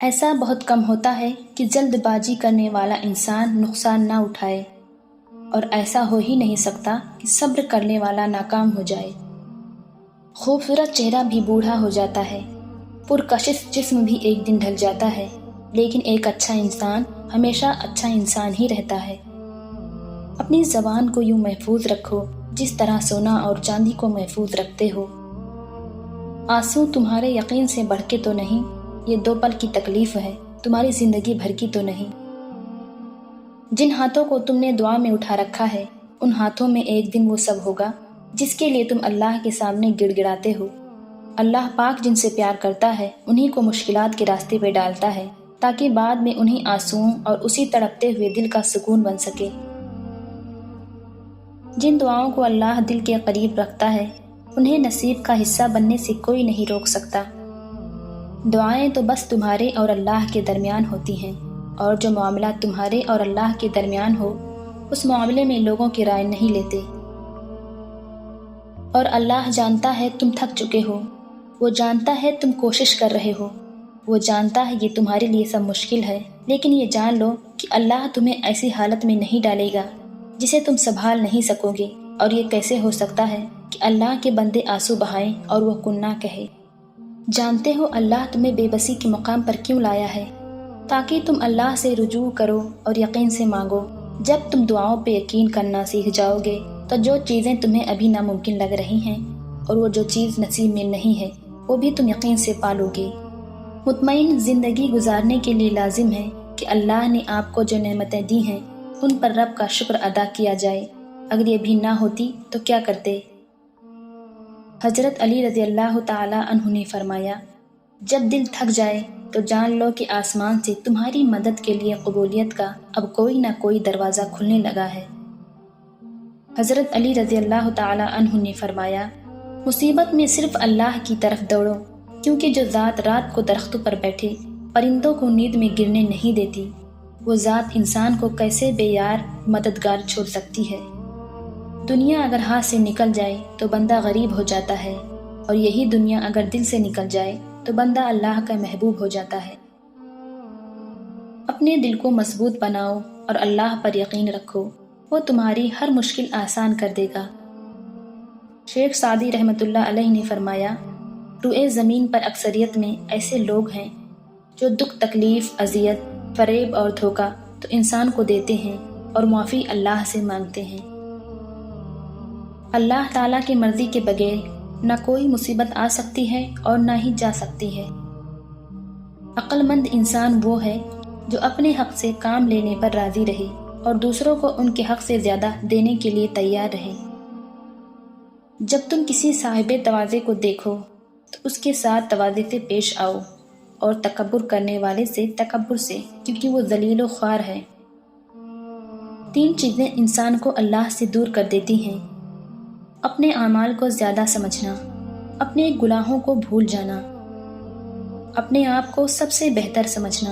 ایسا بہت کم ہوتا ہے کہ جلد بازی کرنے والا انسان نقصان نہ اٹھائے، اور ایسا ہو ہی نہیں سکتا کہ صبر کرنے والا ناکام ہو جائے۔ خوبصورت چہرہ بھی بوڑھا ہو جاتا ہے، پرکشش جسم بھی ایک دن ڈھل جاتا ہے، لیکن ایک اچھا انسان ہمیشہ اچھا انسان ہی رہتا ہے۔ اپنی زبان کو یوں محفوظ رکھو جس طرح سونا اور چاندی کو محفوظ رکھتے ہو۔ آنسو تمہارے یقین سے بڑھ کے تو نہیں، یہ 2 پل کی تکلیف ہے، تمہاری زندگی بھر کی تو نہیں۔ جن ہاتھوں کو تم نے دعا میں اٹھا رکھا ہے، ان ہاتھوں میں ایک دن وہ سب ہوگا جس کے لیے تم اللہ کے سامنے گڑ گڑاتے ہو۔ اللہ پاک جن سے پیار کرتا ہے انہی کو مشکلات کے راستے پہ ڈالتا ہے، تاکہ بعد میں انہی آنسوؤں اور اسی تڑپتے ہوئے دل کا سکون بن سکے۔ جن دعاؤں کو اللہ دل کے قریب رکھتا ہے انہیں نصیب کا حصہ بننے سے کوئی نہیں روک سکتا۔ دعائیں تو بس تمہارے اور اللہ کے درمیان ہوتی ہیں، اور جو معاملہ تمہارے اور اللہ کے درمیان ہو اس معاملے میں لوگوں کی رائے نہیں لیتے۔ اور اللہ جانتا ہے تم تھک چکے ہو، وہ جانتا ہے تم کوشش کر رہے ہو، وہ جانتا ہے یہ تمہارے لیے سب مشکل ہے، لیکن یہ جان لو کہ اللہ تمہیں ایسی حالت میں نہیں ڈالے گا جسے تم سنبھال نہیں سکو گے۔ اور یہ کیسے ہو سکتا ہے کہ اللہ کے بندے آنسو بہائیں اور وہ کن نہ کہے۔ جانتے ہو اللہ تمہیں بے بسی کے مقام پر کیوں لایا ہے؟ تاکہ تم اللہ سے رجوع کرو اور یقین سے مانگو۔ جب تم دعاؤں پہ یقین کرنا سیکھ جاؤ گے تو جو چیزیں تمہیں ابھی ناممکن لگ رہی ہیں اور وہ جو چیز نصیب میں نہیں ہے وہ بھی تم یقین سے پالو گے۔ مطمئن زندگی گزارنے کے لیے لازم ہے کہ اللہ نے آپ کو جو نعمتیں دی ہیں ان پر رب کا شکر ادا کیا جائے۔ اگر یہ بھی نہ ہوتی تو کیا کرتے؟ حضرت علی رضی اللہ تعالی عنہ نے فرمایا، جب دل تھک جائے تو جان لو کہ آسمان سے تمہاری مدد کے لیے قبولیت کا اب کوئی نہ کوئی دروازہ کھلنے لگا ہے۔ حضرت علی رضی اللہ تعالی عنہ نے فرمایا، مصیبت میں صرف اللہ کی طرف دوڑو، کیونکہ جو ذات رات کو درختوں پر بیٹھے پرندوں کو نیند میں گرنے نہیں دیتی، وہ ذات انسان کو کیسے بے یار مددگار چھوڑ سکتی ہے۔ دنیا اگر ہاتھ سے نکل جائے تو بندہ غریب ہو جاتا ہے، اور یہی دنیا اگر دل سے نکل جائے تو بندہ اللہ کا محبوب ہو جاتا ہے۔ اپنے دل کو مضبوط بناؤ اور اللہ پر یقین رکھو، وہ تمہاری ہر مشکل آسان کر دے گا۔ شیخ سعدی رحمۃ اللہ علیہ نے فرمایا، روئے زمین پر اکثریت میں ایسے لوگ ہیں جو دکھ تکلیف اذیت فریب اور دھوکہ تو انسان کو دیتے ہیں اور معافی اللہ سے مانگتے ہیں۔ اللہ تعالیٰ کی مرضی کے بغیر نہ کوئی مصیبت آ سکتی ہے اور نہ ہی جا سکتی ہے۔ عقل مند انسان وہ ہے جو اپنے حق سے کام لینے پر راضی رہے اور دوسروں کو ان کے حق سے زیادہ دینے کے لیے تیار رہے۔ جب تم کسی صاحب تواضع کو دیکھو تو اس کے ساتھ تواضع سے پیش آؤ، اور تکبر کرنے والے سے تکبر سے، کیونکہ وہ ذلیل و خوار ہے۔ 3 چیزیں انسان کو اللہ سے دور کر دیتی ہیں: اپنے اعمال کو زیادہ سمجھنا، اپنے گناہوں کو بھول جانا، اپنے آپ کو سب سے بہتر سمجھنا۔